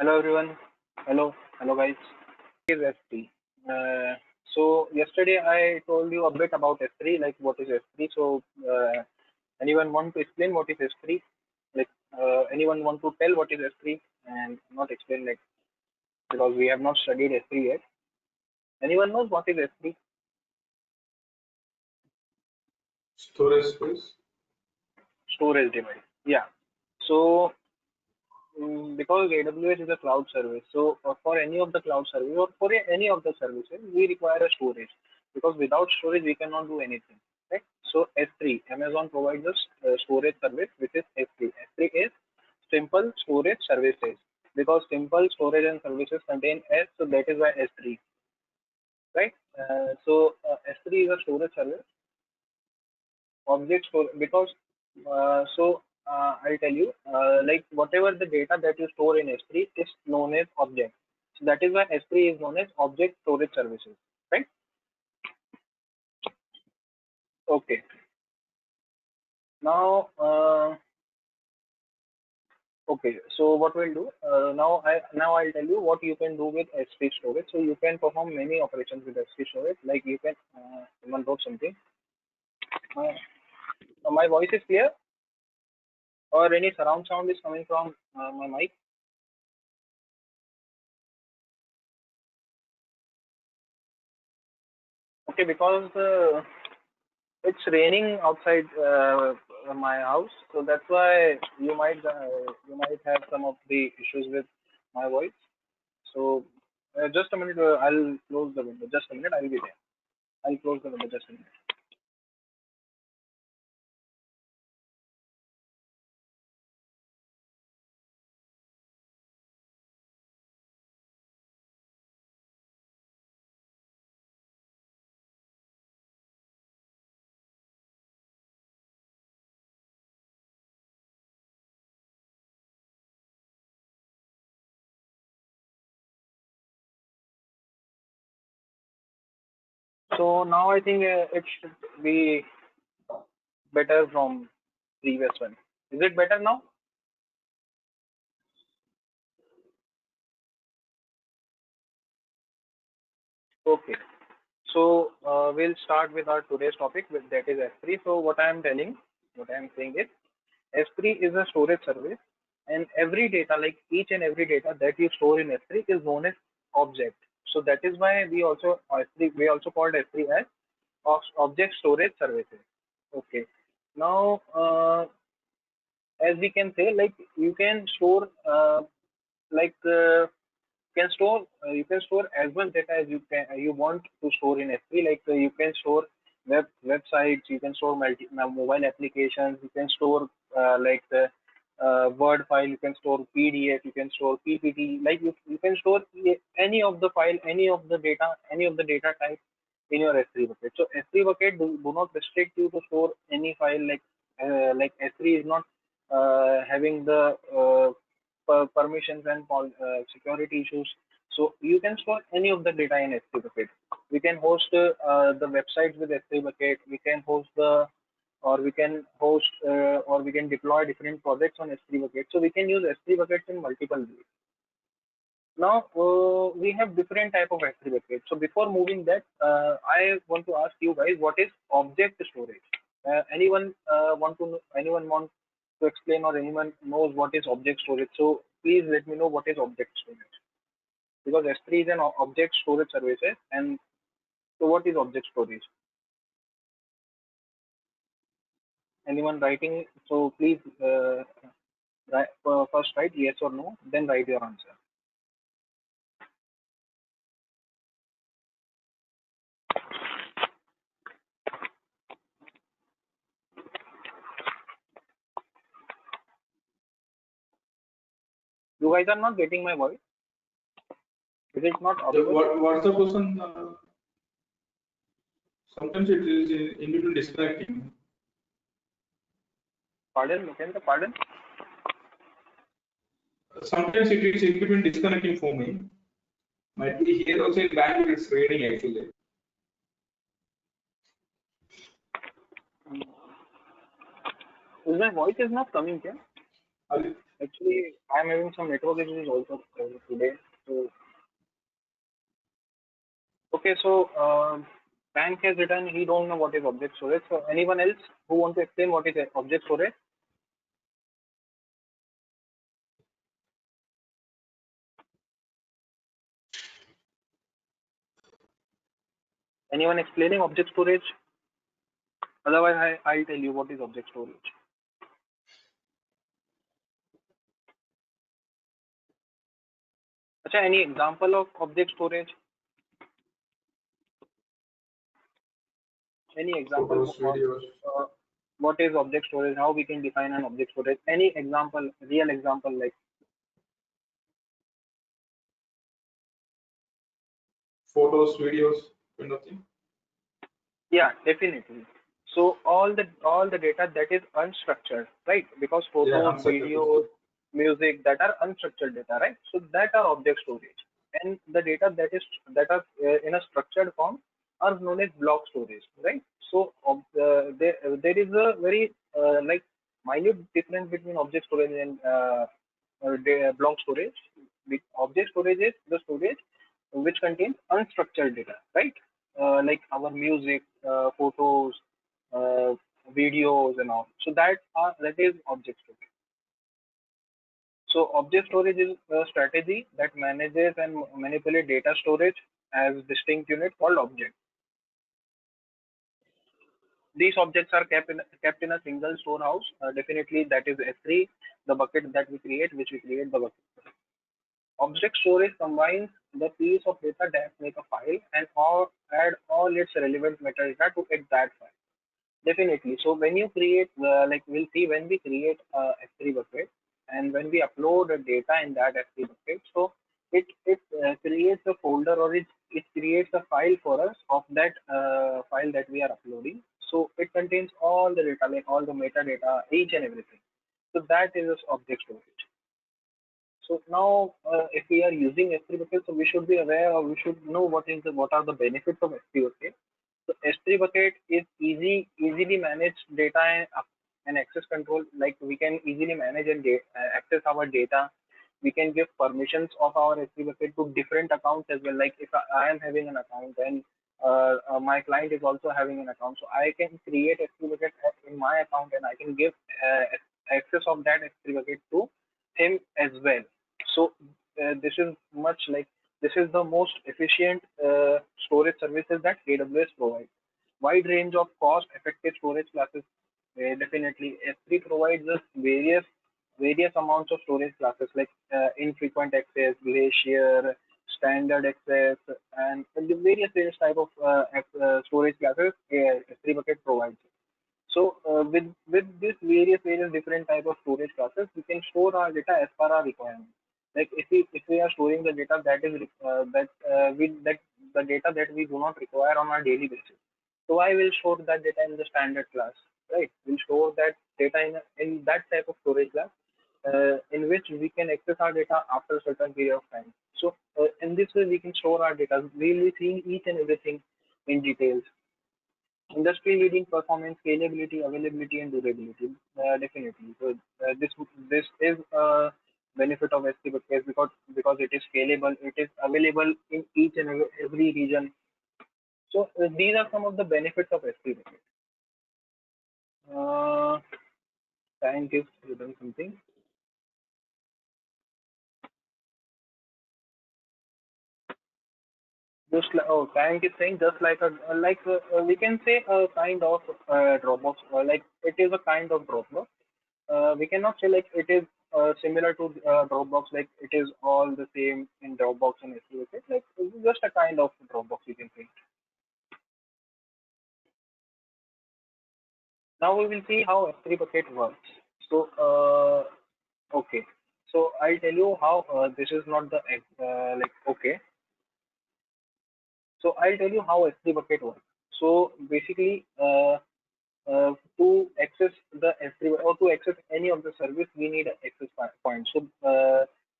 Hello everyone. Hello guys. Is S3. So yesterday I told you a bit about S3, like what is S3. So anyone want to explain what is S3? Like anyone want to tell what is S3 and not explain like because we have not studied S3 yet. Anyone knows what is S3? Storage space. Storage device. Yeah. So because AWS is a cloud service, so for any of the cloud service or for any of the services, we require a storage because without storage we cannot do anything, right? So S3, Amazon provides us storage service, which is S3. S3 is simple storage services because simple storage and services contain S, so that is why S3, right? S3 is a storage service object store because I'll tell you like whatever the data that you store in S3 is known as object. So that is why S3 is known as object storage services, right? Okay. Now, okay. So what we'll do now I'll tell you what you can do with S3 storage. So you can perform many operations with S3 storage. Like you can someone wrote something. Uh, my voice is clear, or any surround sound is coming from my mic. Okay, because it's raining outside my house, so that's why you might have some of the issues with my voice. So just a minute, I'll close the window. Just a minute, I'll be there. I'll close the window. Just a minute. So now I think it should be better from previous one. Is it better now? Okay. So we'll start with our today's topic, that is S3. So what I am saying is S3 is a storage service, and every data, like each and every data that you store in S3 is known as object. So that is why we also called S3 as object storage services. Okay. Now, as we can say, like you can store like you can store as much data as you want to store in S3. Like you can store websites, you can store mobile applications, you can store Word file, you can store PDF, you can store PPT. Like you can store any of the file, any of the data type in your S3 bucket. So S3 bucket do not restrict you to store any file. Like S3 is not having the permissions and security issues. So you can store any of the data in S3 bucket. We can host the websites with S3 bucket. We can host or we can deploy different projects on S3 bucket. So we can use S3 buckets in multiple ways. Now we have different type of S3 buckets. So before moving that, I want to ask you guys, what is object storage? Anyone want to explain, or anyone knows what is object storage? So please let me know what is object storage, because S3 is an object storage services. And so what is object storage? Anyone writing? So please first write yes or no, then write your answer. You guys are not getting my voice. Is it not audible? What's the question? Sometimes it is in between disconnecting. Pardon, Mukendra, pardon. Sometimes it is in between disconnecting for me. Might be here also in Bangalore it's raining actually. My voice is not coming here. Actually, I'm having some network issues also today. So, okay, so Frank has written he don't know what is object storage. So, anyone else who want to explain what is object storage? Anyone explaining object storage? Otherwise, I'll tell you what is object storage. Acha, any example of object storage? Any example? Photos, videos, Uh, what is object storage? How we can define an object storage? Any example, real example, like photos, videos, kind of thing. yeah, definitely. So all the data that is unstructured, right? Because Yeah, photos, unstructured videos, digital. music that are unstructured data, right? So that are object storage, and the data that are in a structured form are known as block storage, right? So there is a very like minute difference between object storage and block storage. Object storage is the storage which contains unstructured data, right? Like our music, photos, uh, videos, and all. So that is object storage. So object storage is a strategy that manages and manipulates data storage as distinct unit called object. These objects are kept in a single storehouse. Definitely, that is S3, the bucket that we create, which we create the bucket. Object storage combines the piece of data that make a file and all add all its relevant metadata to that file. Definitely. So when you create, like we'll see when we create a S3 bucket and when we upload the data in that S3 bucket, so it creates a folder or it creates a file for us of that file that we are uploading. So it contains all the data, like all the metadata, each and everything. So that is object storage. So now, if we are using S3 bucket, so we should be aware or we should know what are the benefits of S3 bucket. So S3 bucket is easily managed data and access control. Like we can easily manage and access our data. We can give permissions of our S3 bucket to different accounts as well. Like if I am having an account and my client is also having an account, so I can create S3 bucket in my account and I can give access of that S3 bucket to him as well. So this is much like this is the most efficient storage services that AWS provides. Wide range of cost-effective storage classes. Definitely, S3 provides us various amounts of storage classes like infrequent access, glacier, standard access, and the various type of storage classes S3 bucket provides. So with this various different type of storage classes, we can store our data as per our requirement. Like if we are storing the data that the data that we do not require on our daily basis. So I will store that data in the standard class, right? We'll store that data in that type of storage class, in which we can access our data after a certain period of time. So in this way, we can store our data. We'll be seeing each and everything in details. Industry-leading performance, scalability, availability, and durability. Definitely. So this is a benefit of S3 buckets because it is scalable, it is available in each and every region. So these are some of the benefits of S3 bucket. Uh, Thank you for doing something. Just like, oh, Tank is saying just like we can say a kind of Dropbox, like it is a kind of Dropbox. We cannot say like it is similar to Dropbox, like it is all the same in Dropbox and S3 bucket. Like it's just a kind of Dropbox, you can say. Now we will see how S3 bucket works. So okay, so I'll tell you how this is not the like okay. So I'll tell you how S3 bucket works. So basically, to access the S3 or to access any of the service, we need an access point. So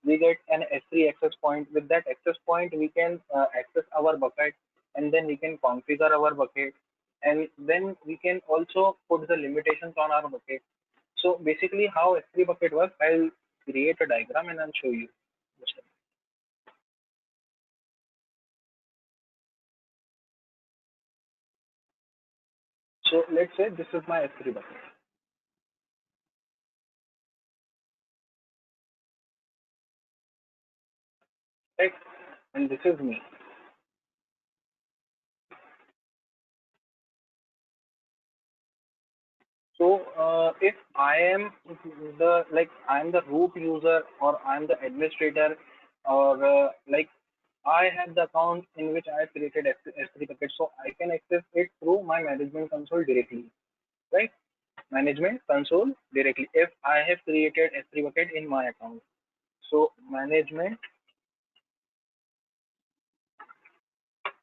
we get an S3 access point. With that access point, we can access our bucket, and then we can configure our bucket, and then we can also put the limitations on our bucket. So basically, how S3 bucket works, I'll create a diagram and I'll show you. So let's say this is my S3 bucket. Right? And this is me. So if I am the root user or I'm the administrator or I have the account in which I created S3 bucket, so I can access it through my management console directly, right? Management console directly. If I have created S3 bucket in my account, so management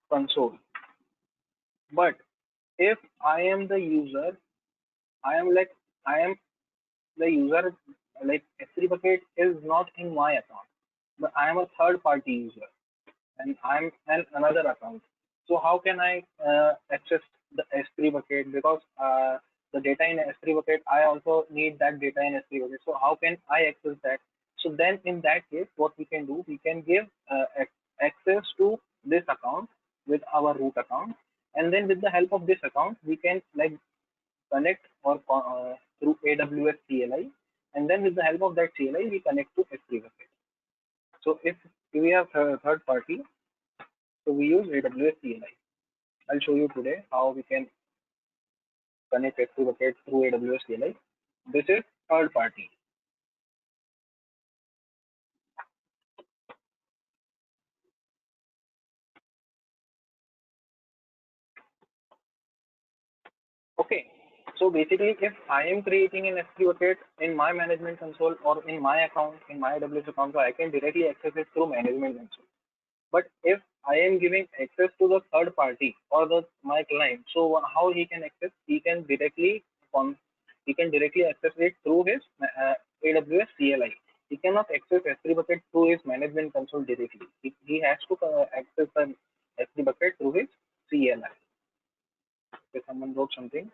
console. But if I am the user, I am like I am the user, like S3 bucket is not in my account, but I am a third party user and I'm an another account. So how can I access the S3 bucket? Because the data in S3 bucket, I also need that data in S3 bucket. So how can I access that? So then in that case, what we can do, we can give access to this account with our root account. And then with the help of this account, we can like connect or through AWS CLI. And then with the help of that CLI, we connect to S3 bucket. So if we have third party, so we use AWS CLI. I'll show you today how we can connect S3 bucket through AWS CLI. This is third party. Okay. So basically, if I am creating an S3 bucket in my management console or in my account, in my AWS account, so I can directly access it through management console. But if I am giving access to the third party or the my client, so how he can access? On he can directly access it through his AWS CLI. He cannot access S3 bucket through his management console directly. He has to access the S3 bucket through his CLI. If someone wrote something,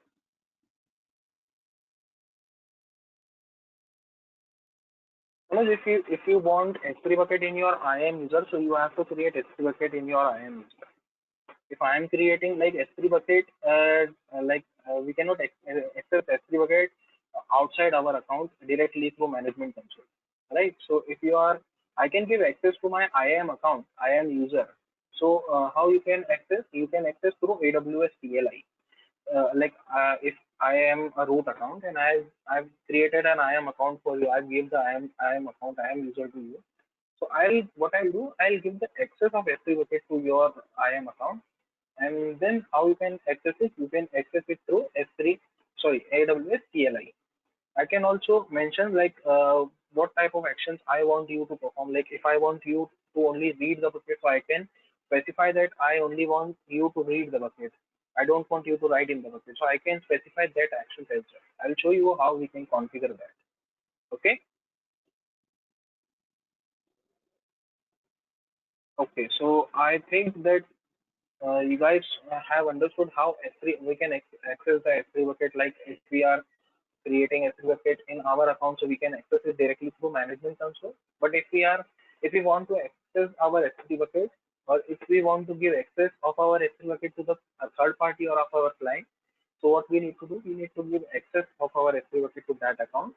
if you want S3 bucket in your IAM user, so you have to create S3 bucket in your IAM user. If I am creating like S3 bucket, we cannot access S3 bucket outside our account directly through management console, right? So if you are, I can give access to my IAM account, IAM user. So how you can access? You can access through AWS CLI. If I am a root account and I've created an IAM account for you, I've given the IAM account, IAM user to you. So I'll do, I'll give the access of S3 bucket to your IAM account, and then how you can access it? You can access it through AWS CLI. I can also mention what type of actions I want you to perform. Like if I want you to only read the bucket, so I can specify that I only want you to read the bucket. I don't want you to write in the bucket. So I can specify that action as well. I'll show you how we can configure that. Okay. Okay. So I think that you guys have understood how S3 we can access the S3 bucket. Like if we are creating S3 bucket in our account, so we can access it directly through management console. But if we want to access our S3 bucket, or if we want to give access of our S3 bucket to the third party or of our client, so what we need to do, we need to give access of our S3 bucket to that account,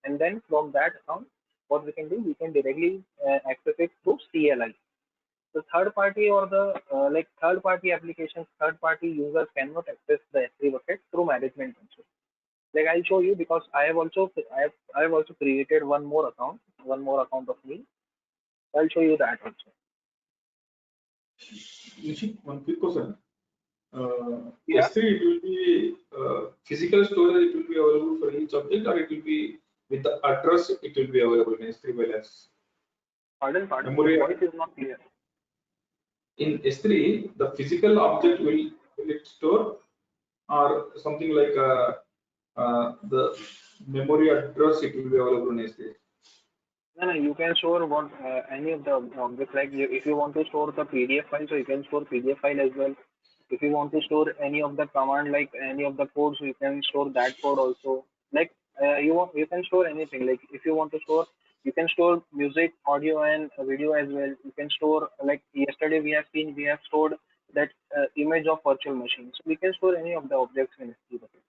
and then from that account, what we can do, we can directly access it through CLI. The third party or the third party applications, third party users cannot access the S3 bucket through management console. Like I'll show you because I have also created one more account of me. I'll show you that also. Nishit, one quick question. Yeah. S3, it will be physical storage, it will be available for each object, or it will be with the address, it will be available in S3 balance. Pardon. Memory Your voice is not clear. in S3, the physical object will it store, or something like the memory address, it will be available in S3. No, you can store what any of the objects. If you want to store the PDF file, so you can store PDF file as well. If you want to store any of the command, like any of the codes, you can store that code also. You can store anything. Like if you want to store You can store music, audio, and video as well. You can store, like yesterday we have seen, we have stored that image of virtual machine. So we can store any of the objects in S3 bucket.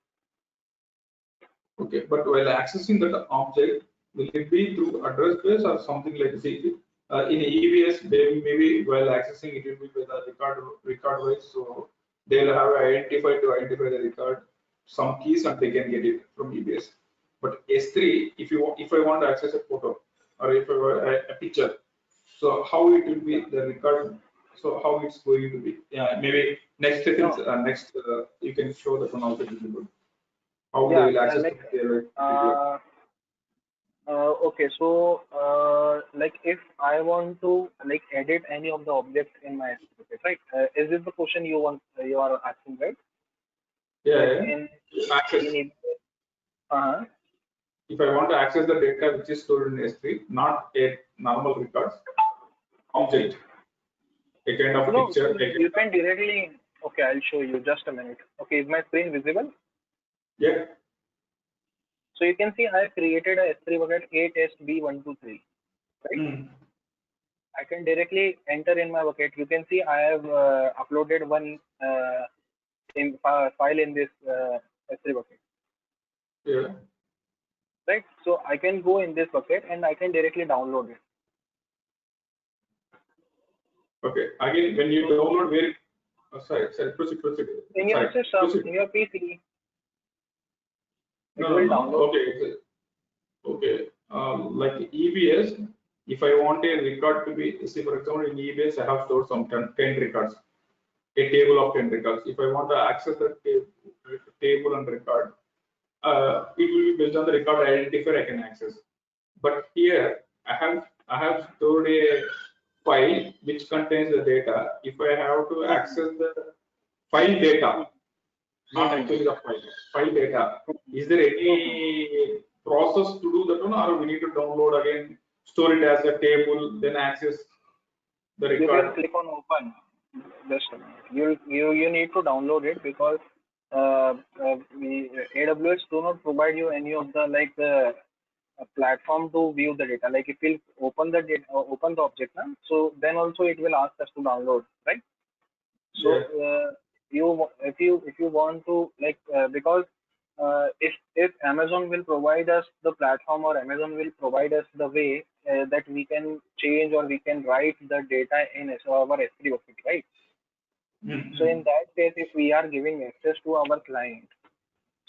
Okay, but while accessing that object, will it be through address base or something like see, in EBS, maybe while accessing it will be with a record wise, so they'll have identified to identify the record some keys and they can get it from EBS. But S3, if I want to access a photo or if I want a picture, so how it will be the record? So how it's going to be? Yeah, maybe next seconds, No, next you can show that one also. It will be good. How they yeah, will access like their particular. uh, okay, so like if I want to like edit any of the objects in my S3 bucket, right? Is this the question you are asking, right? Yeah, Like yeah. Access. in uh If I want to access the data which is stored in S3, not a normal records, okay. object, a kind of No, picture, so a kind you of, can directly. Okay, I'll show you. Just a minute. Okay, is my screen visible? yeah. So you can see I created a S3 bucket 8SB123, right? Mm. I can directly enter in my bucket. You can see I have uploaded one file in this S3 bucket, Yeah. right? So I can go in this bucket and I can directly download it. Okay. Again, when you So download where, sorry, proceed. in your Sorry, system, proceed. in your PC, it No, no, will no. download. Okay. Okay. Like EBS, if I want a record to be, say for example, in EBS, I have stored some 10 records, a table of 10 records. If I want to access that table and record, it will be based on the record identifier I can access. But here I have stored a file which contains the data. If I have to access the file data, not Mm-hmm. actually the file data, is there Mm-hmm. any process to do that one, or we need to download again, store it as a table, then access the You will record? click on open. Just a minute. You need to download it because AWS do not provide you any of the like a platform to view the data. Like if you open the data, open the object, now, so then also it will ask us to download, right? So Yeah. if you want to like because if Amazon will provide us the platform or Amazon will provide us the way that we can change or we can write the data in our S3 bucket, right? So Mm-hmm. in that case, if we are giving access to our client,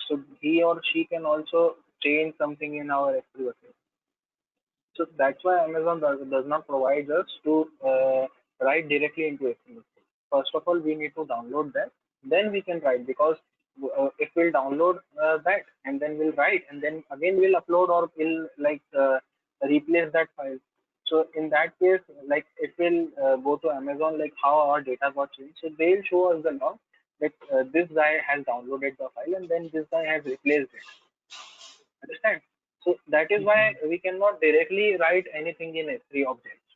so he or she can also change something in our S3 bucket. So that's why Amazon does not provide us to write directly into HTML. First of all, we need to download that. Then we can write because if we'll download that and then we'll write and then again we'll upload or we'll like replace that file. So in that case, like it will go to Amazon like how our data got changed. So they'll show us the log that this guy has downloaded the file and then this guy has replaced it. Understand? So that is why we cannot directly write anything in S3 objects.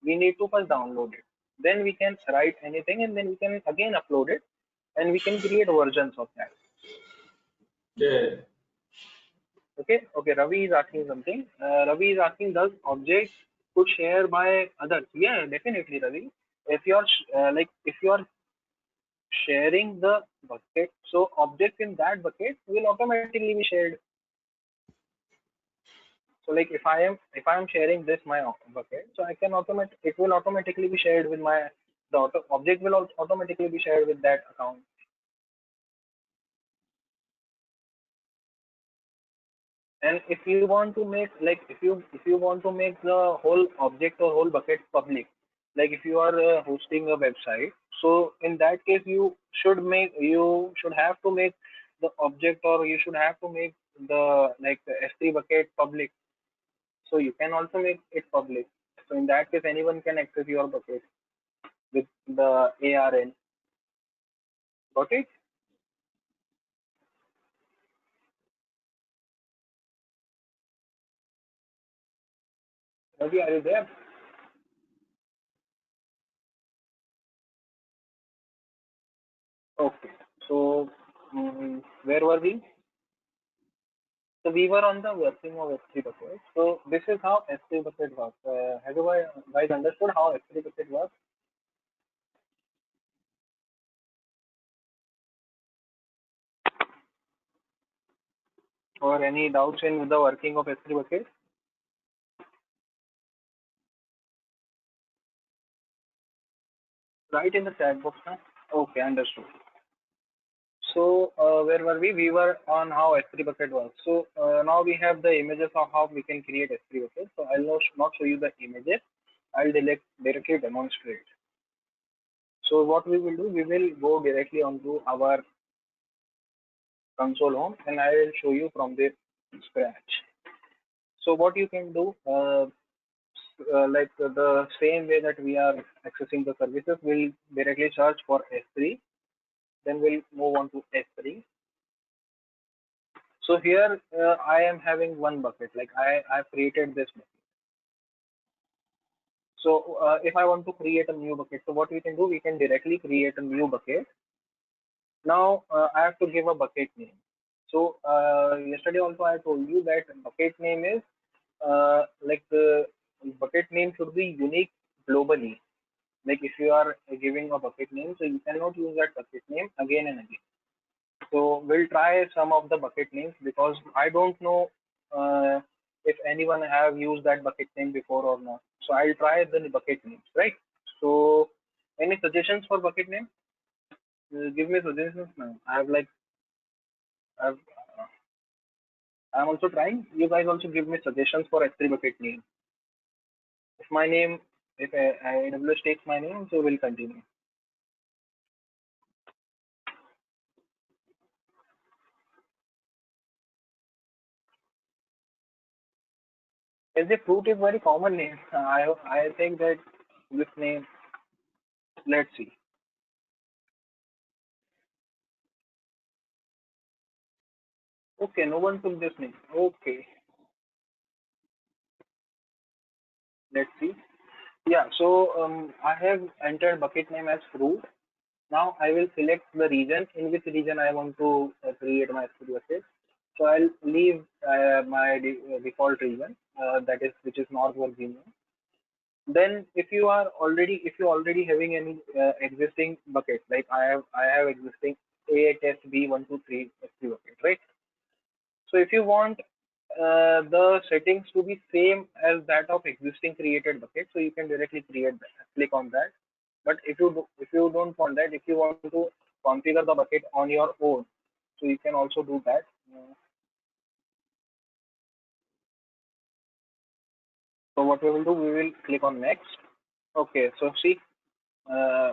We need to first download it. Then we can write anything and then we can again upload it and we can create versions of that. Yeah. Okay, okay. Ravi is asking something. Ravi is asking, does objects could share by others? Yeah, definitely, Ravi. If you're like if you're sharing the bucket, so objects in that bucket will automatically be shared. So like if I am sharing this my bucket, so I can it will automatically be shared with my object will automatically be shared with that account. And if you want to make like if you want to make the whole object or whole bucket public, like if you are hosting a website, so in that case you should have to make the object or you should have to make the like the S3 bucket public. So you can also make it public. So in that case, anyone can access your bucket with the ARN. Got it? Ravi, are you there? Okay. So where were we? So we were on the working of S3 bucket. So this is how S3 bucket works. Have you guys understood how S3 bucket works? Or any doubts in the working of S3 bucket? Right in the chat box now. Okay, understood. So where were we? We were on how S3 bucket works. So now we have the images of how we can create S3 bucket. So I'll not show you the images. I'll directly demonstrate. So what we will do, we will go directly onto our console home and I will show you from the scratch. So what you can do, like the same way that we are accessing the services, we'll directly search for S3. Then we'll move on to S3. So here I am having one bucket, like I've created this bucket. So if I want to create a new bucket, so what we can do, we can directly create a new bucket. Now I have to give a bucket name. So yesterday also I told you that bucket name is like the bucket name should be unique globally. Like if you are giving a bucket name, so you cannot use that bucket name again and again. So we'll try some of the bucket names because I don't know if anyone have used that bucket name before or not. So I'll try the bucket names, right? So any suggestions for bucket name? Give me suggestions now. I've, I'm also trying. You guys also give me suggestions for S3 bucket name. If my name, if AWS takes my name, so we'll continue. As a fruit is very common name. I think that this name. Let's see. Okay, no one took this name. Okay, let's see. Yeah, so I have entered bucket name as fruit. Now I will select the region in which region I want to create my studio bucket. So I'll leave my default region, that is which is North Virginia. Then if you already having any existing bucket, like I have existing A test B123 S3 bucket, right? So if you want the settings to be same as that of existing created bucket, so you can directly create that, click on that. But if you don't want that, if you want to configure the bucket on your own, so you can also do that. So what we will do, we will click on next. Okay, so see, uh,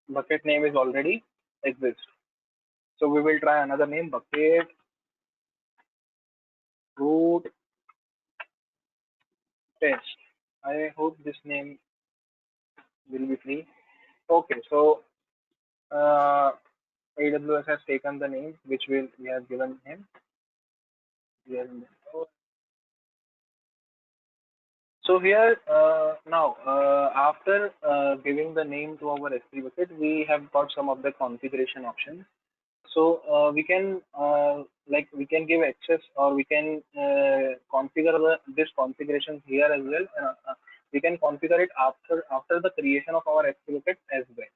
bucket name is already exist. So we will try another name, bucket root test. I hope this name will be free. Okay, so uh, AWS has taken the name which we have given him. So here now after giving the name to our S3 bucket, we have got some of the configuration options. So we can we can give access or we can configure this configuration here as well. We can configure it after the creation of our S3 bucket as well.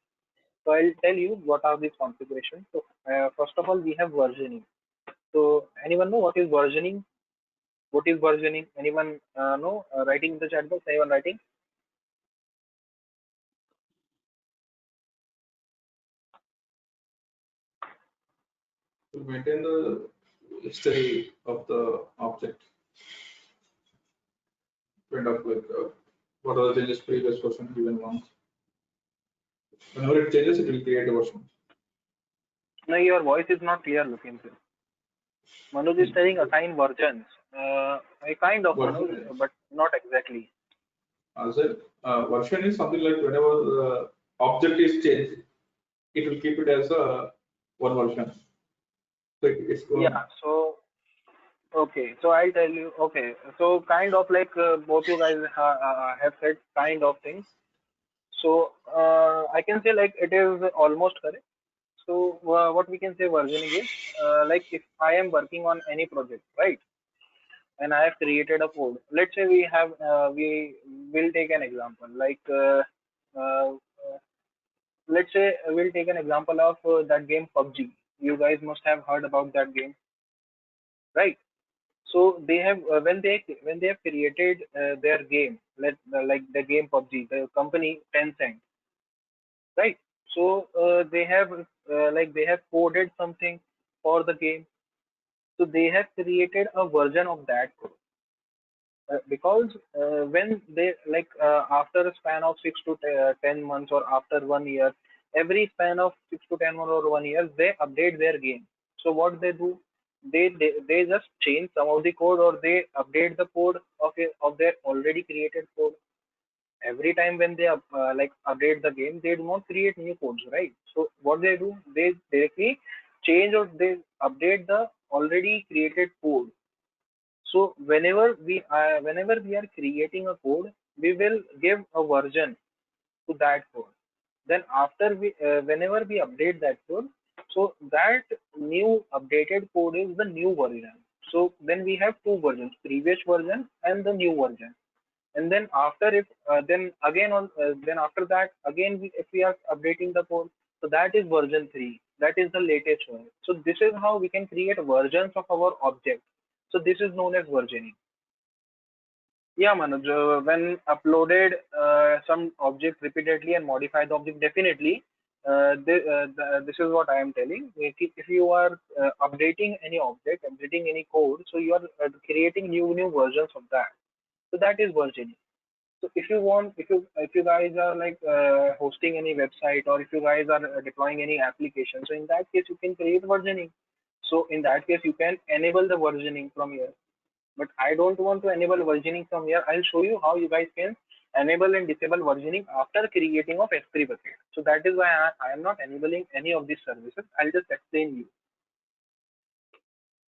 So I'll tell you what are these configurations. So first of all, we have versioning. So anyone know what is versioning? What is versioning? Anyone know? Writing in the chat box. Anyone writing? To maintain the history of the object, kind of like what are the changes previous version given once. Whenever it changes, it will create a version. No, your voice is not clear, looking. Manoj is telling assign versions. I kind of Version, Manoj, but not exactly. as a version is something like whenever the object is changed, it will keep it as a one version. Like it's going. Yeah. So okay. So I'll tell you. Okay. So kind of like both you guys have said kind of things. So I can say like it is almost correct. So what we can say versioning is like if I am working on any project, right? And I have created a code. Let's say we will take an example like uh, uh, let's say we'll take an example of that game PUBG. You guys must have heard about that game, right? So they have when they have created their game, like the game PUBG, the company Tencent, right? So they have they have coded something for the game. So they have created a version of that code. Because when they after a span of 10 months or after 1 year, every span of 6 to 10 months or 1 year, they update their game. So what they do, they just change some of the code or they update the code of their already created code. Every time when they update the game, they do not create new codes, right? So what they do, they directly change or they update the already created code. So whenever we are creating a code, we will give a version to that code. Then whenever we update that code, so that new updated code is the new version. So then we have two versions, previous version and the new version. And then after if then again on then after that again if we are updating the code, so that is version 3. That is the latest one. So this is how we can create versions of our object. So this is known as versioning. Yeah, Manoj, when uploaded some object repeatedly and modify the object, definitely. This is what I am telling. If you are updating any object, updating any code, so you are creating new versions of that. So that is versioning. So if you guys are hosting any website or if you guys are deploying any application, so in that case you can create versioning. So in that case you can enable the versioning from here. But I don't want to enable versioning from here. I'll show you how you guys can enable and disable versioning after creating of S3 bucket. So that is why I am not enabling any of these services. I'll just explain you.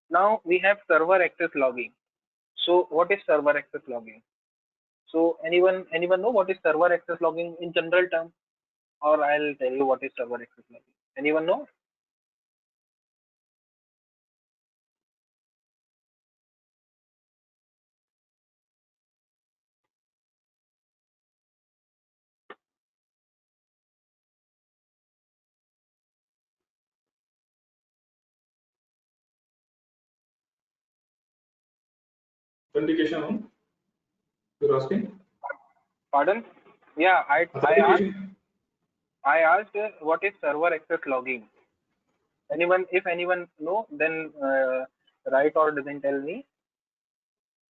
Now we have server access logging. So what is server access logging? So anyone know what is server access logging in general term? Or I'll tell you what is server access logging. Anyone know? Authentication on, you're asking? Pardon? Yeah, Authentication. I asked what is server access logging. Anyone, if anyone know, then write or doesn't tell me.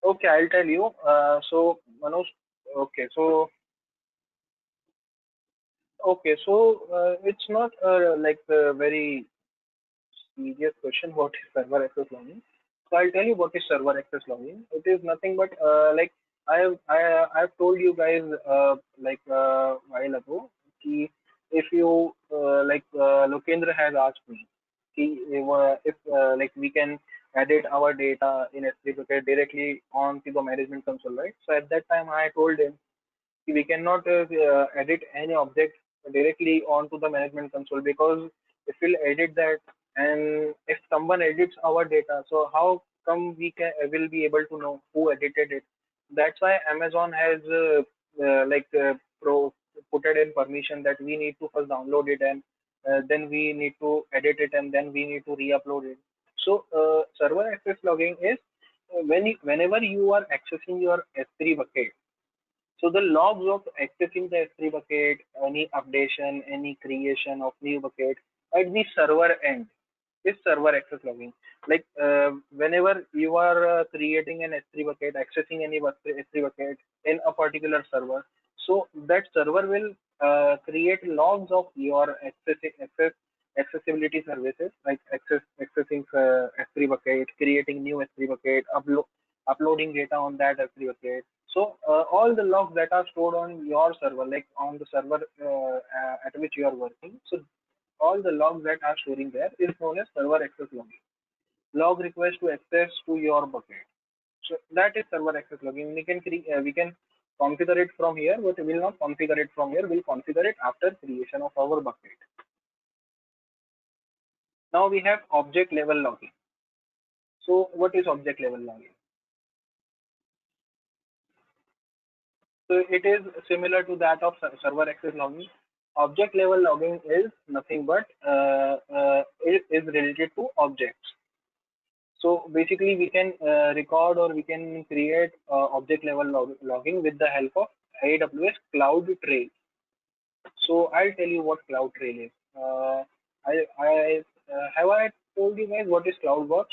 Okay, I'll tell you. So Manoj, okay, it's not a very serious question. What is server access logging? So I'll tell you what is server access logging. It is nothing but I've told you guys while ago. Ki if you Lokendra has asked me, ki, if we can edit our data in S3 bucket directly onto the management console, right? So at that time I told him we cannot edit any object directly onto the management console because if we'll edit that and if someone edits our data, so how come we can will be able to know who edited it? That's why Amazon has put it in permission that we need to first download it and then we need to edit it and then we need to re-upload it. So server access logging is whenever you are accessing your S3 bucket, so the logs of accessing the S3 bucket, any updation, any creation of new bucket at the server end is server access logging. Whenever you are creating an S3 bucket, accessing any S3 bucket in a particular server, so that server will create logs of your accessibility services like accessing S3 bucket, creating new S3 bucket, uploading data on that S3 bucket. So all the logs that are stored on your server, like on the server at which you are working, so all the logs that are storing there is known as server access logging. Log request to access to your bucket. So that is server access logging. We can configure it from here, but we will not configure it from here. We'll configure it after creation of our bucket. Now we have object level logging. So what is object level logging? So it is similar to that of server access logging. Object level logging is nothing but it is related to objects. So basically, we can record or we can create object level logging with the help of AWS CloudTrail. So I'll tell you what CloudTrail is. Have I told you guys what is CloudWatch?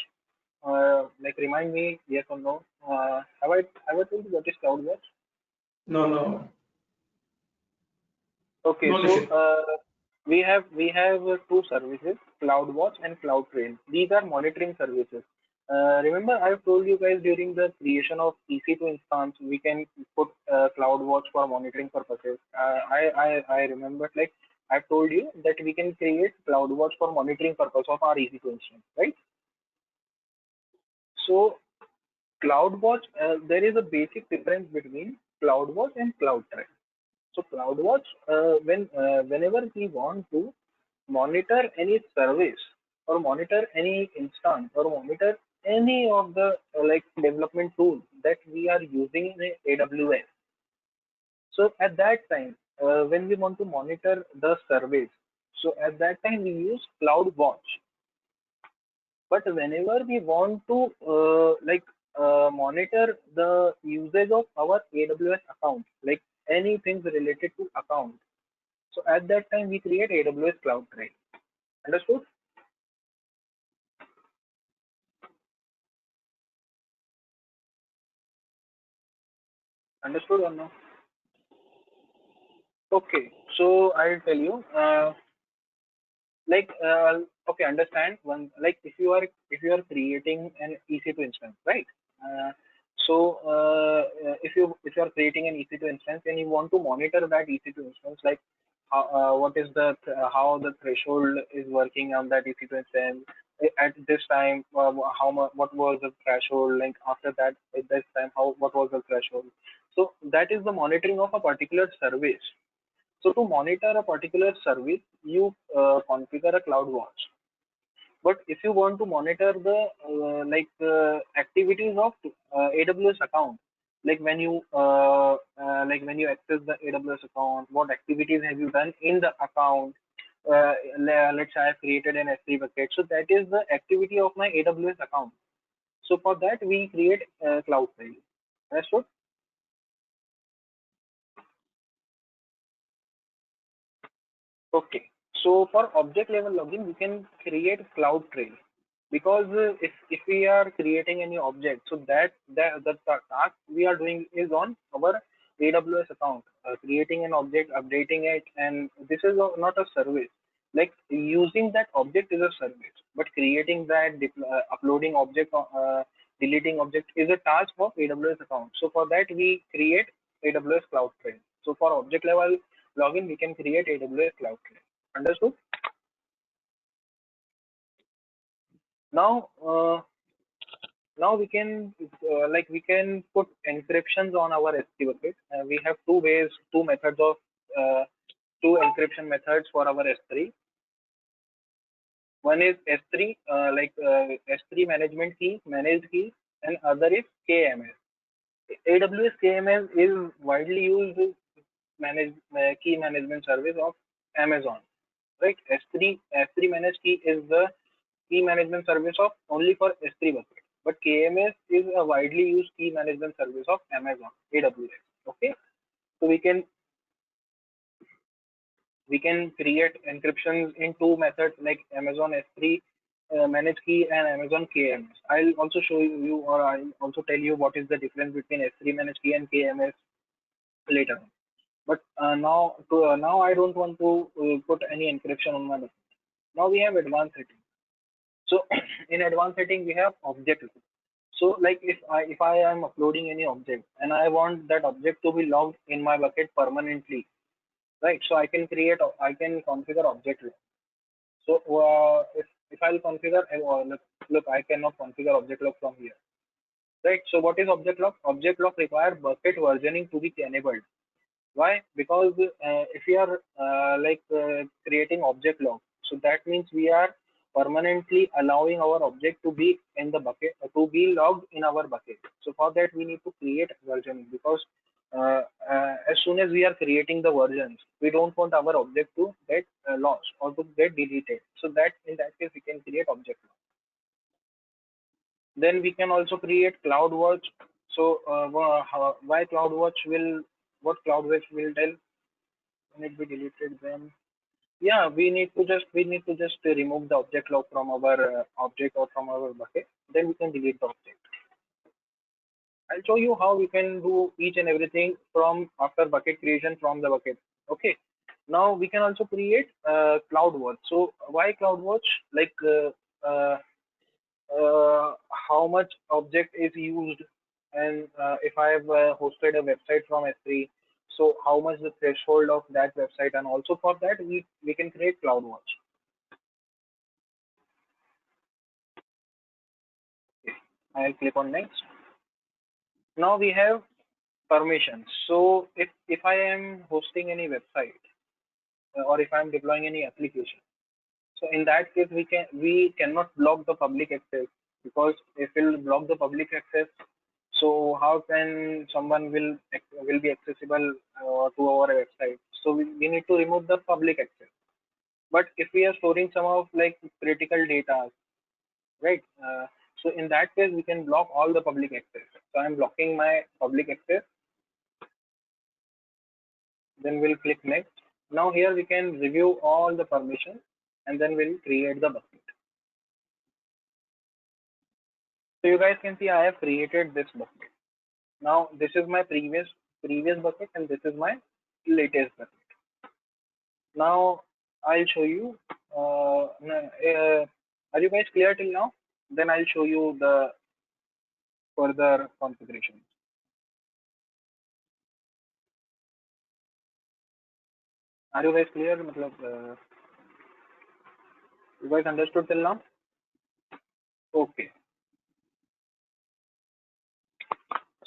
Like remind me, yes or no? Have I told you what is CloudWatch? No, no, Okay, no, so Nishit. we have two services, CloudWatch and CloudTrail. These are monitoring services. Remember, I've told you guys during the creation of EC2 instance, we can put CloudWatch for monitoring purposes. I remember, like I've told you that we can create CloudWatch for monitoring purpose of our EC2 instance, right? So CloudWatch, there is a basic difference between CloudWatch and CloudTrail. So CloudWatch, whenever we want to monitor any service or monitor any instance or monitor any of the like development tool that we are using in AWS. So at that time, when we want to monitor the service, so at that time we use CloudWatch. But whenever we want to monitor the usage of our AWS account, like anything related to account, so at that time we create AWS CloudTrail. Understood? Understood or no? Okay, so I'll tell you. Like, okay, understand one. Like, if you are creating an EC2 instance, right? Uh, if you are creating an EC2 instance and you want to monitor that EC2 instance, like what is the how the threshold is working on that EC2 instance at this time, how much, what was the threshold, like after that at this time, how what was the threshold. So that is the monitoring of a particular service. So to monitor a particular service, you configure a CloudWatch. But if you want to monitor the activities of AWS account, like when you access the AWS account, what activities have you done in the account? Let's say I have created an S3 bucket. So that is the activity of my AWS account. So for that we create CloudTrail. Understood? Okay. So for object level logging, we can create CloudTrail because if we are creating any object, so that the task we are doing is on our AWS account, creating an object, updating it, and this is not a service. Like using that object is a service, but creating that, uploading object, deleting object is a task of AWS account. So for that we create AWS CloudTrail. So for object level login, we can create AWS CloudTrail. Understood? Now, now we can put encryptions on our S3 bucket. We have two ways, two methods of two encryption methods for our S3. One is S3, S3 management key, managed key, and other is KMS. AWS KMS is widely used key management service of Amazon, right? S3 managed key is the key management service of only for S3 bucket. But KMS is a widely used key management service of Amazon, AWS. Okay, so we can create encryptions in two methods like Amazon S3 managed key and Amazon KMS. I'll also show you, or I'll also tell you what is the difference between S3 managed key and KMS later on. But now I don't want to put any encryption on my machine. Now we have advanced settings. So in advanced setting we have object log. So like if I am uploading any object and I want that object to be logged in my bucket permanently, right? So I can configure object log. So if I'll configure, look, I cannot configure object log from here, right? So what is object log? Object log require bucket versioning to be enabled. Why? Because if we are creating object log, so that means we are permanently allowing our object to be in the bucket, to be logged in our bucket. So for that we need to create version, because as soon as we are creating the versions, we don't want our object to get lost or to get deleted. So that in that case we can create object log. Then we can also create CloudWatch. So why CloudWatch will, what CloudWatch will tell when it be deleted, then yeah, we need to just remove the object log from our object or from our bucket. Then we can delete the object. I'll show you how we can do each and everything from after bucket creation from the bucket. Okay. Now we can also create CloudWatch. So why CloudWatch? Like how much object is used, and if I have hosted a website from S3, so how much the threshold of that website, and also for that we can create CloudWatch. Okay. I'll click on next. Now we have permissions. So if I am hosting any website or if I'm deploying any application, so in that case we cannot block the public access, because if we'll block the public access, so how can someone will be accessible to our website? So we need to remove the public access. But if we are storing some of like critical data, right? So in that case we can block all the public access. So I'm blocking my public access. Then we'll click next. Now here we can review all the permissions, and then we'll create the bucket. So you guys can see I have created this bucket. Now this is my previous bucket, and this is my latest bucket. Now I'll show you. Are you guys clear till now? Then I'll show you the further configuration. Are you guys clear? You guys understood till now? Okay.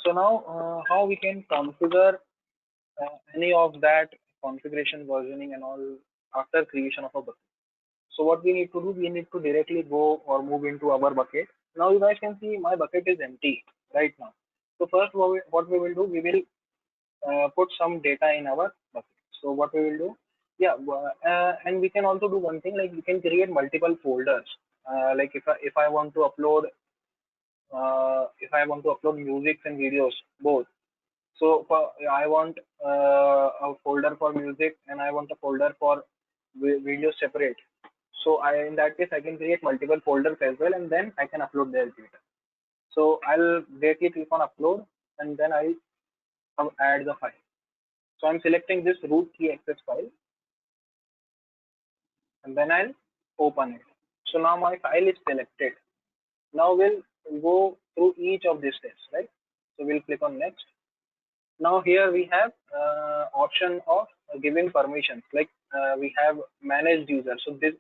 So now how we can configure any of that configuration, versioning and all after creation of a bucket. So what we need to do, we need to directly go or move into our bucket. Now you guys can see my bucket is empty right now. So first what we will do, we will put some data in our bucket. So what we will do, yeah, and we can also do one thing, like we can create multiple folders. Like if I want to upload music and videos both. So I want a folder for music and I want a folder for video separate. So in that case, I can create multiple folders as well, and then I can upload their data. So I'll directly click on upload, and then I'll add the file. So I'm selecting this root key access file, and then I'll open it. So now my file is selected. Now we'll go through each of these steps, right? So we'll click on next. Now here we have option of giving permissions, like we have managed user. So this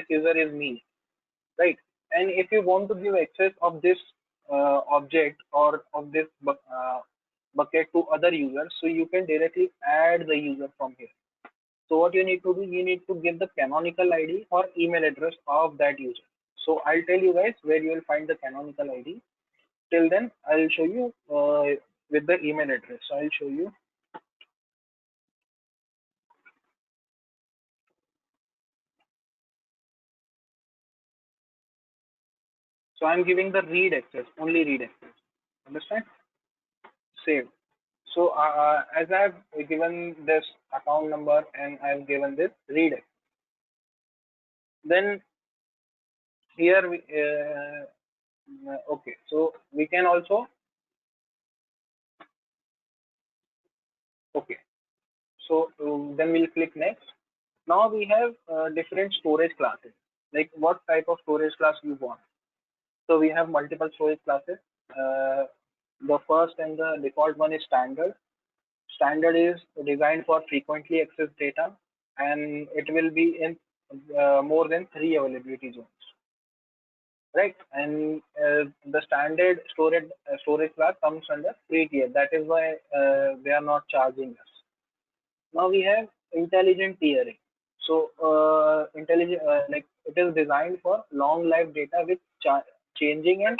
user is me, right? And if you want to give access of this object or of this bucket to other users, so you can directly add the user from here. So what you need to do, you need to give the canonical ID or email address of that user. So I'll tell you guys where you will find the canonical ID. Till then, I'll show you with the email address. So I'll show you. So I'm giving the read access, only read access. Understand? Save. So as I've given this account number and I've given this read access, then here we okay. So we can also okay. So then we'll click next. Now we have different storage classes. Like what type of storage class you want. So we have multiple storage classes. The first and the default one is standard. Standard is designed for frequently accessed data, and it will be in more than 3 availability zones, right? And the standard storage class comes under free tier. That is why they are not charging us. Now we have intelligent tiering. So intelligent, like it is designed for long life data with changing and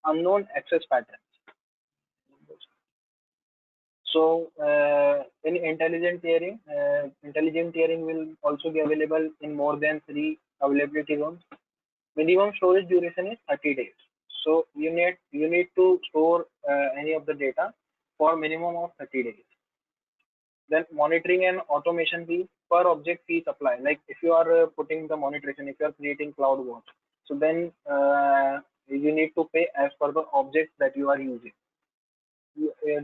unknown access patterns. So in intelligent tiering will also be available in more than three availability zones. Minimum storage duration is 30 days. So you need to store any of the data for minimum of 30 days. Then monitoring and automation fee per object fee supply. Like if you are putting the monitoring, if you are creating CloudWatch, so then you need to pay as per the objects that you are using.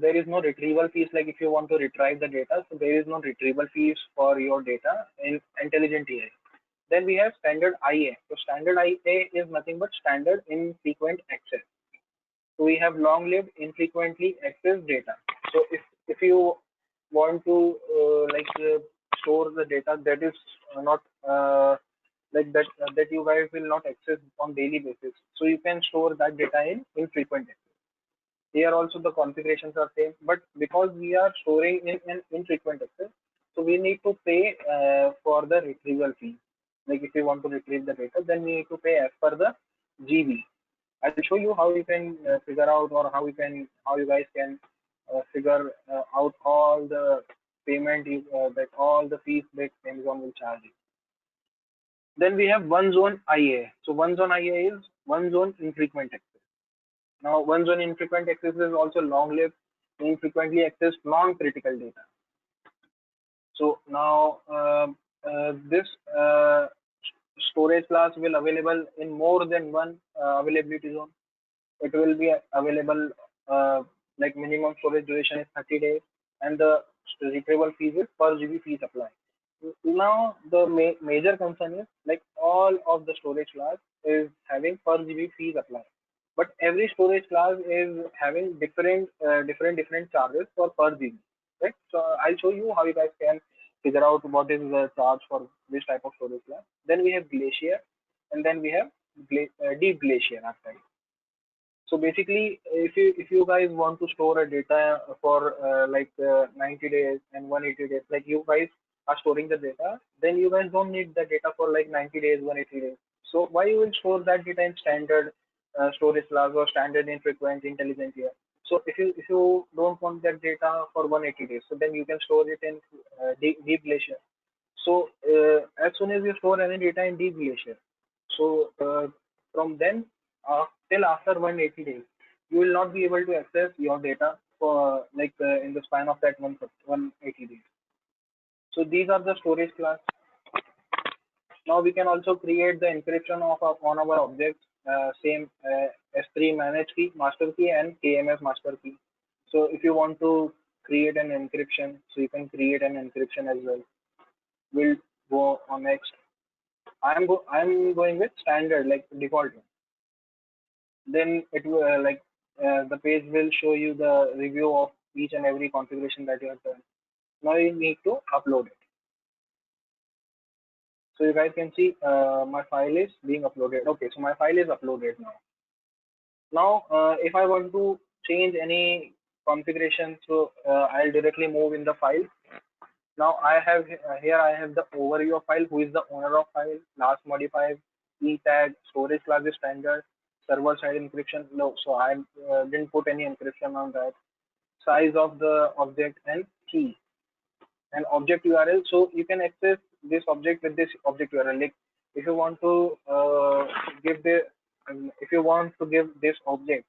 There is no retrieval fees. Like if you want to retrieve the data, so there is no retrieval fees for your data in intelligent AI. Then we have standard IA. So standard IA is nothing but standard infrequent access. So we have long-lived infrequently accessed data. So if you want to store the data that is not like that you guys will not access on daily basis, so you can store that data in infrequent access. Here also the configurations are same, but because we are storing in an infrequent access, so we need to pay for the retrieval fee. Like if you want to retrieve the data, then we need to pay as per the GB. I'll show you how you can figure out, or how you guys can figure out all the payment that all the fees that Amazon will charge you. Then we have one zone IA. So one zone IA is one zone infrequent access. Now one zone infrequent access is also long-lived, infrequently accessed non-critical data. So now this storage class will available in more than one availability zone. It will be available like minimum storage duration is 30 days, and the retrieval fees is per GB fee supply. Now the major concern is like all of the storage class is having per GB fee supply, but every storage class is having different charges for per GB. Right? So I'll show you how you guys can figure out what is the charge for this type of storage class. Then we have Glacier, and then we have Deep Glacier after. So basically, if you guys want to store a data for 90 days and 180 days, like you guys are storing the data, then you guys don't need the data for like 90 days, 180 days. So why you will store that data in standard storage class or standard infrequent intelligent here? So if you don't want that data for 180 days, so then you can store it in deep glacier. So as soon as you store any data in deep glacier, so from then till after 180 days, you will not be able to access your data for in the span of that 180 days. So these are the storage class. Now we can also create the encryption of on our objects, same S3 manage key, master key, and KMS master key. So if you want to create an encryption, so you can create an encryption as well. We'll go on next. I'm going with standard, like default one. Then it will the page will show you the review of each and every configuration that you have done. Now you need to upload it. So you guys can see my file is being uploaded. Okay, so my file is uploaded now. Now if I want to change any configuration, so I'll directly move in the file. Now I have here I have the overview of file, who is the owner of file, last modified, e tag, storage class is standard, server side encryption. No, so I didn't put any encryption on that. Size of the object and key and object URL. So you can access this object with this object URL. Like if you want to if you want to give this object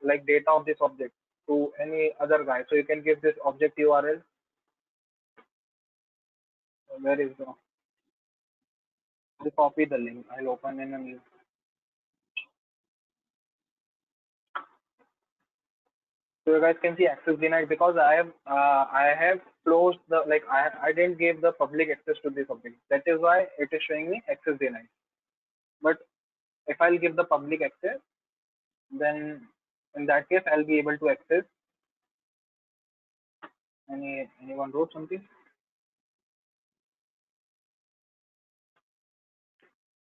like data of this object to any other guy, so you can give this object URL. Where is the copy the link? I'll open in a new. So you guys can see access denied because I have closed the I didn't give the public access to this object. That is why it is showing me access denied. But if I'll give the public access, then in that case I'll be able to access. Anyone wrote something?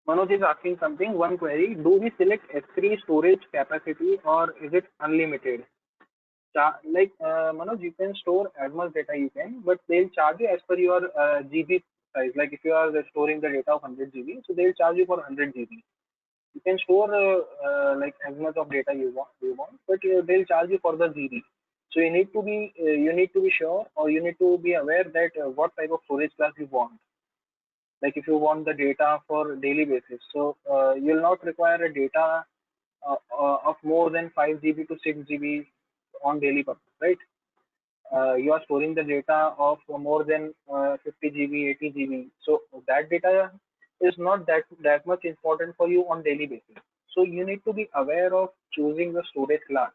Manoj is asking something. One query: do we select S3 storage capacity or is it unlimited? Manoj, you can store as much data you can, but they'll charge you as per your GB size. Like if you are storing the data of 100 GB, so they'll charge you for 100 GB. You can store like as much of data you want, but they'll charge you for the GB. So you need to be sure, or you need to be aware that what type of storage class you want. Like if you want the data for daily basis, so you'll not require a data of more than 5 GB to 6 GB on daily purpose, right? You are storing the data of more than 50 GB, 80 GB. So that data is not that much important for you on daily basis. So you need to be aware of choosing the storage class,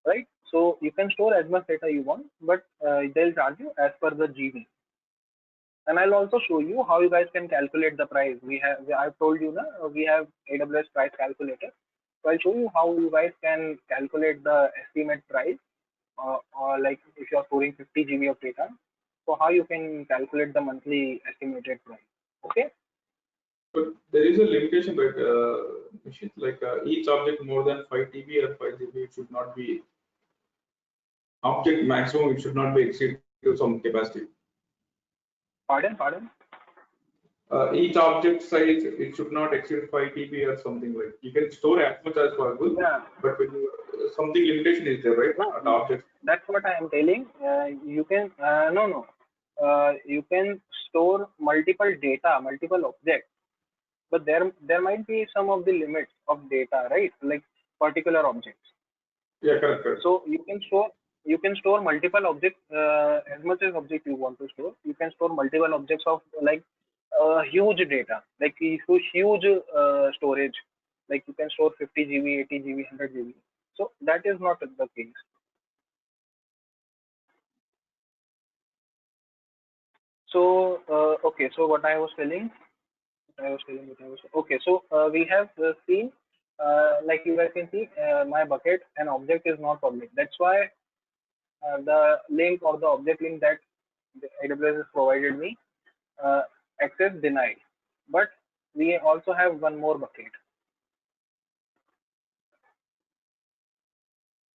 right? So you can store as much data you want, but they'll charge you as per the GB. And I'll also show you how you guys can calculate the price. I've told you that we have AWS price calculator. So I'll show you how you guys can calculate the estimate price, or like if you're storing 50 GB of data, so how you can calculate the monthly estimated price. Okay. But there is a limitation, right? Nishit, like each object more than 5 TB or 5 GB, it should not be object maximum. It should not be exceed to some capacity. Pardon. Each object size, it should not exceed 5 TB or something like. You can store as much as possible, Yeah. but when you, something limitation is there, right? No, At object. that's what I am telling. You can no. You can store multiple data, multiple objects, but there might be some of the limits of data, right? Like particular objects. Yeah, correct. So you can store multiple objects, as much as object you want to store. You can store multiple objects of like huge data, like huge storage. Like you can store 50 GB, 80 GB, 100 GB. So that is not the case. So okay. So what I was telling, okay. So we have seen, like you guys can see, my bucket and object is not public. That's why the link or the object link that the AWS has provided me, uh, access denied. But we also have one more bucket.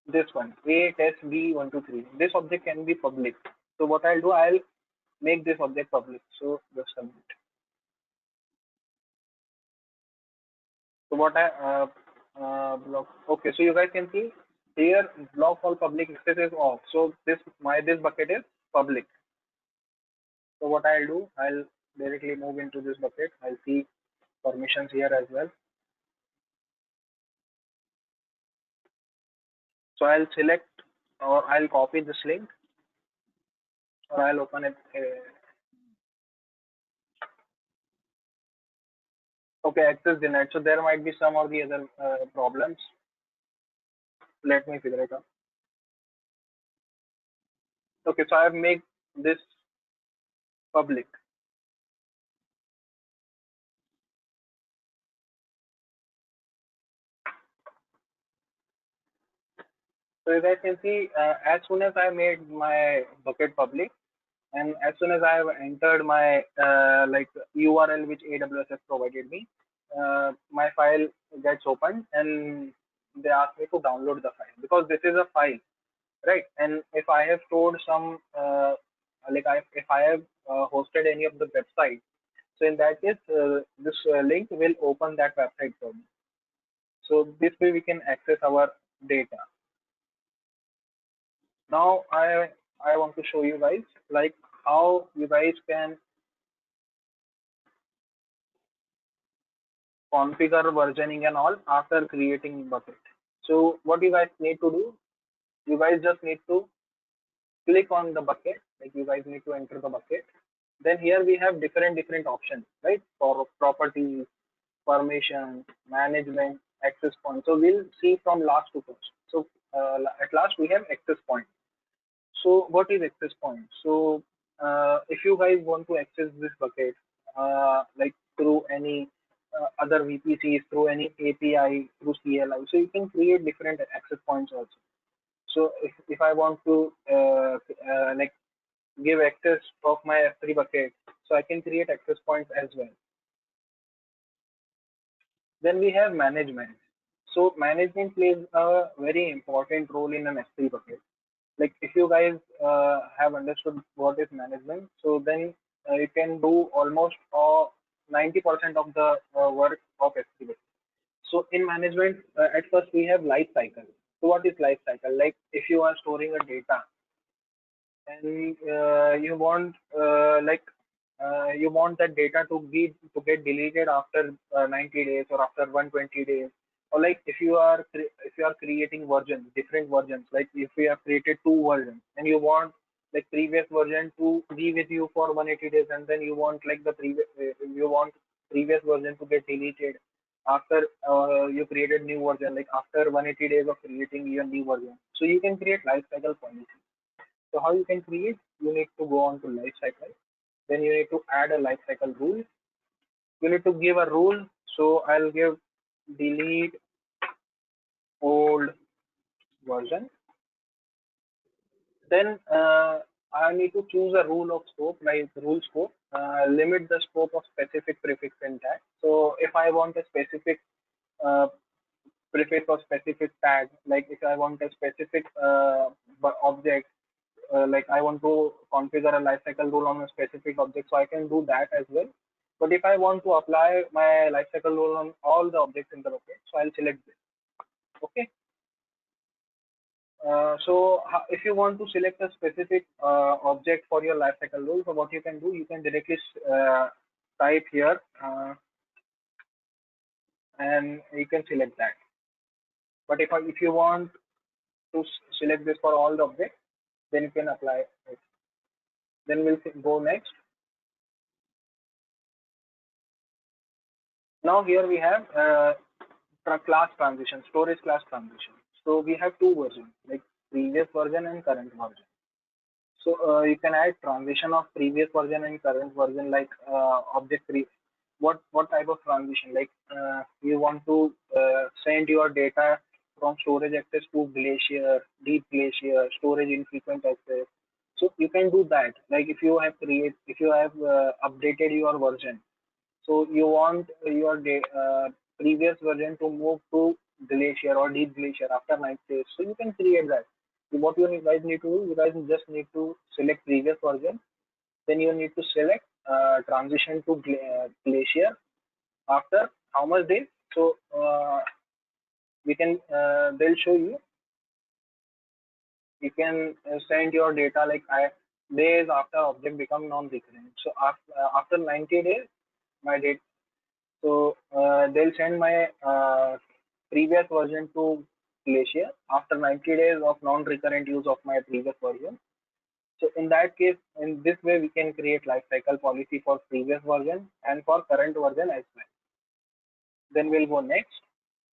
This one, A test B123. This object can be public. So what I'll do, I'll make this object public. So just a minute. So what I block. Okay, so you guys can see here block all public access is off. So this bucket is public. So what I'll do, I'll directly move into this bucket. I'll see permissions here as well. So I'll select, or I'll copy this link, or I'll open it. Okay, access denied. So there might be some of the other problems. Let me figure it out. Okay, so I've made this public. So you guys can see, as soon as I made my bucket public, and as soon as I have entered my like URL which AWS has provided me, my file gets opened, and they ask me to download the file because this is a file, right? And if I have stored some, if I have hosted any of the website, so in that case, this link will open that website for me. So this way we can access our data. Now I want to show you guys like how you guys can configure versioning and all after creating bucket. So what you guys need to do, you guys just need to click on the bucket, like you guys need to enter the bucket. Then here we have different options, right? For properties, permission, management, access point. So we'll see from last to first. So at last we have access point. So what is access point? So if you guys want to access this bucket, like through any other VPCs, through any API, through CLI, so you can create different access points also. So if I want to like give access of my S3 bucket, so I can create access points as well. Then we have management. So management plays a very important role in an S3 bucket. Like if you guys have understood what is management, so then you can do almost 90% of the work of estimate. So in management, at first we have life cycle. So what is life cycle? Like if you are storing a data and you want you want that data to get deleted after 90 days or after 120 days, or like if you are creating versions, different versions, like if you have created two versions and you want like previous version to be with you for 180 days, and then you want like the previous you want previous version to get deleted after you created new version, like after 180 days of creating your new version. So you can create life cycle policy. So how you can create? You need to go on to life cycle. Then you need to add a life cycle rule. You need to give a rule. So I'll give delete old version. Then I need to choose a rule of scope, like rule scope. Limit the scope of specific prefix in tag. So if I want a specific uh, prefix or specific tag, like if I want a specific object, like I want to configure a lifecycle rule on a specific object, so I can do that as well. But if I want to apply my lifecycle rule on all the objects in the bucket, so I'll select this. Okay. If you want to select a specific object for your lifecycle rule, so what you can do, you can directly type here and you can select that. But if you want to select this for all the objects, then you can apply it. Then we'll go next. Now here we have class transition, storage class transition. So we have two versions, like previous version and current version. So you can add transition of previous version and current version, like object three. What type of transition? Like you want to send your data from storage access to Glacier, deep Glacier, storage infrequent access. So you can do that. Like if you have updated your version, so you want your previous version to move to Glacier or Deep Glacier after 90 days. So you can create that. So what you guys need to do, you guys just need to select previous version. Then you need to select transition to Glacier after how much days. So we can they'll show you. You can send your data like days after object become non-recurrent. So after 90 days, my date. So they'll send my previous version to Glacier after 90 days of non-recurrent use of my previous version. So in that case, in this way, we can create lifecycle policy for previous version and for current version as well. Then we'll go next.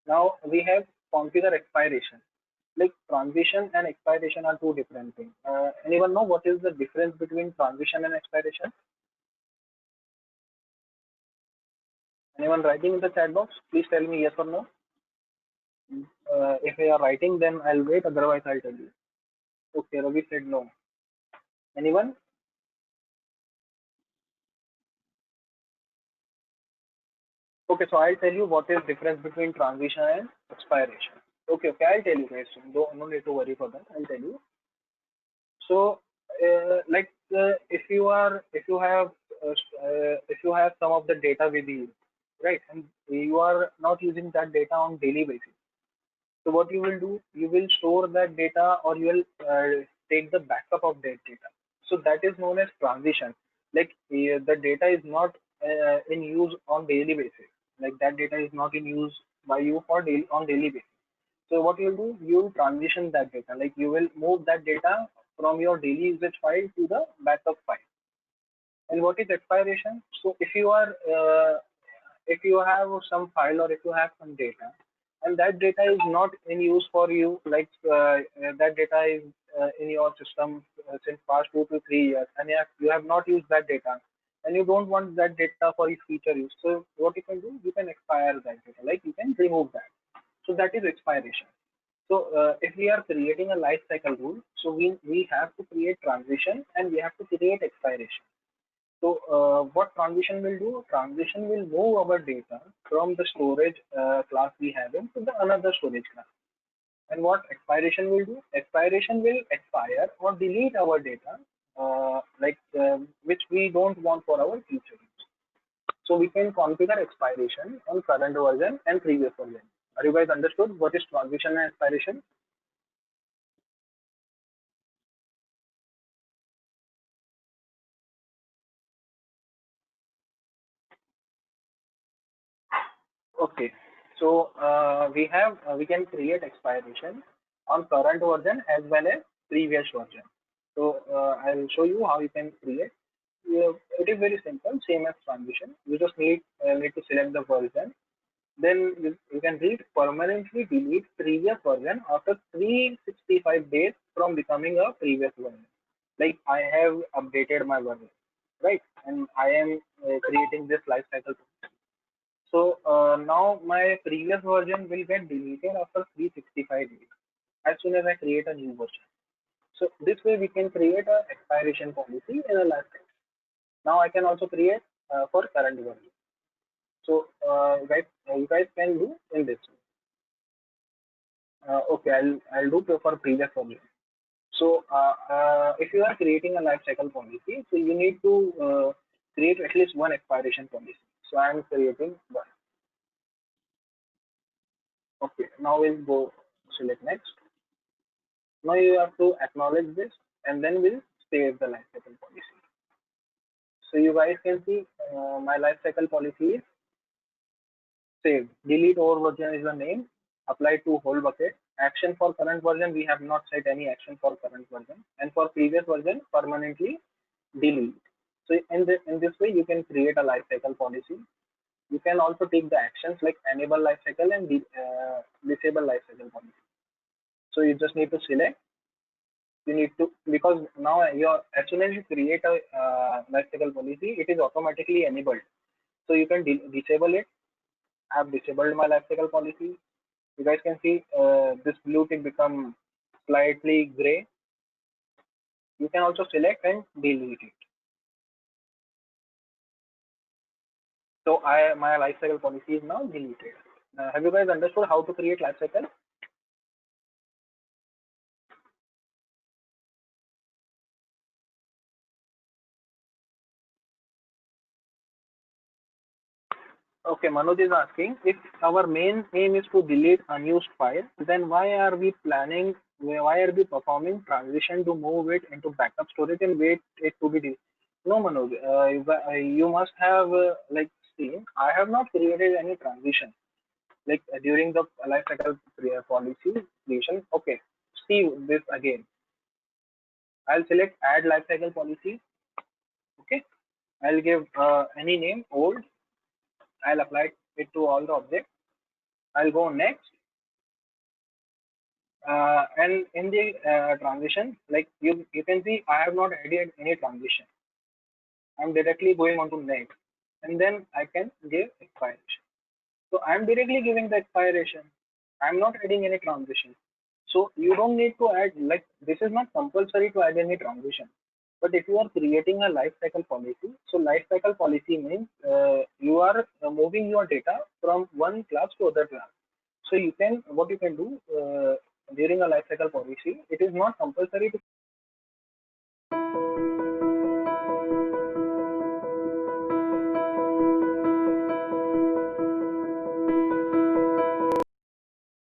Now we have configure expiration. Like transition and expiration are two different things. Anyone know what is the difference between transition and expiration? Anyone writing in the chat box? Please tell me yes or no. If you are writing, then I'll wait. Otherwise, I'll tell you. Okay, Ravi said no. Anyone? Okay, so I'll tell you what is difference between transition and expiration. Okay, I'll tell you guys. No need to worry for that. I'll tell you. So, if you have some of the data with you, right, and you are not using that data on daily basis. So what you will do, you will store that data or you will take the backup of that data. So that is known as transition. Like the data is not in use on daily basis. Like that data is not in use by you for on daily basis. So what you'll do, you'll transition that data. Like you will move that data from your daily usage file to the backup file. And what is expiration? So if you have some file or if you have some data and that data is not in use for you, like that data is in your system since past 2 to 3 years, and you have not used that data and you don't want that data for its future use. So what you can do, you can expire that data, like you can remove that. So that is expiration. So if we are creating a life cycle rule, so we have to create transition and we have to create expiration. So what transition will do? Transition will move our data from the storage class we have into the another storage class. And what expiration will do? Expiration will expire or delete our data which we don't want for our future use. So we can configure expiration on current version and previous version. Are you guys understood what is transition and expiration? Okay. So we can create expiration on current version as well as previous version. So I'll show you how you can create. It is very simple, same as transition. You just need to select the version. Then you can read permanently delete previous version after 365 days from becoming a previous version. Like I have updated my version, right? And I am creating this life cycle. So now my previous version will get deleted after 365 days as soon as I create a new version. So this way we can create a expiration policy in a life cycle. Now I can also create for current version. So you guys can do in this way. Okay, I'll do for previous version. So if you are creating a life cycle policy, so you need to create at least one expiration policy. So I'm creating one. Okay, now we'll go select next. Now you have to acknowledge this and then we'll save the life cycle policy. So you guys can see my life cycle policy is saved. Delete over version is the name. Apply to whole bucket. Action for current version, we have not set any action for current version. And for previous version, permanently delete. So in this way, you can create a lifecycle policy. You can also take the actions like enable lifecycle and disable lifecycle policy. So you just need to select. You need to, because now as soon as you create a lifecycle policy, it is automatically enabled. So you can disable it. I have disabled my lifecycle policy. You guys can see this blue tick become slightly gray. You can also select and delete it. So my lifecycle policy is now deleted. Have you guys understood how to create lifecycle? Okay, Manoj is asking if our main aim is to delete unused file, then why are we performing transition to move it into backup storage and wait it to be deleted? No, Manoj, you must have like seen, I have not created any transition like during the lifecycle policy creation. Okay, see this again. I'll select add lifecycle policy. Okay, I'll give any name old. I'll apply it to all the objects. I'll go next. And in the transition, like you can see, I have not added any transition. I'm directly going on to next, and then I can give expiration. So I'm directly giving the expiration. I'm not adding any transition. So you don't need to add, like this is not compulsory to add any transition. But if you are creating a life cycle policy, so life cycle policy means you are moving your data from one class to other class. So you can, what you can do during a life cycle policy, it is not compulsory to